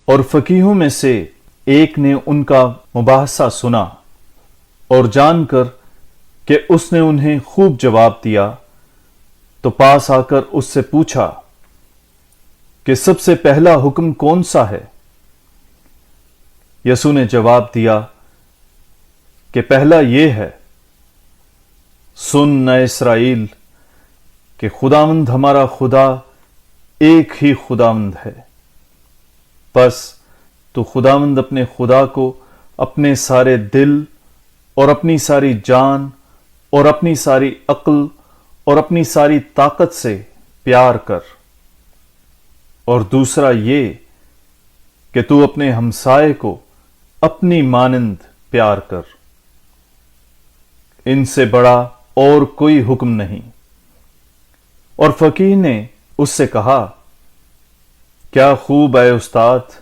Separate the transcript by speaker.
Speaker 1: اور فقیہوں میں سے ایک نے ان کا مباحثہ سنا اور جان کر کہ اس نے انہیں خوب جواب دیا تو پاس آ کر اس سے پوچھا کہ سب سے پہلا حکم کون سا ہے؟ یسوع نے جواب دیا کہ پہلا یہ ہے، سن اے اسرائیل کہ خداوند ہمارا خدا ایک ہی خداوند ہے، پس تو خداوند اپنے خدا کو اپنے سارے دل اور اپنی ساری جان اور اپنی ساری عقل اور اپنی ساری طاقت سے پیار کر، اور دوسرا یہ کہ تو اپنے ہمسائے کو اپنی مانند پیار کر۔ ان سے بڑا اور کوئی حکم نہیں۔ اور فقیہ نے اس سے کہا، کیا خوب اے استاد،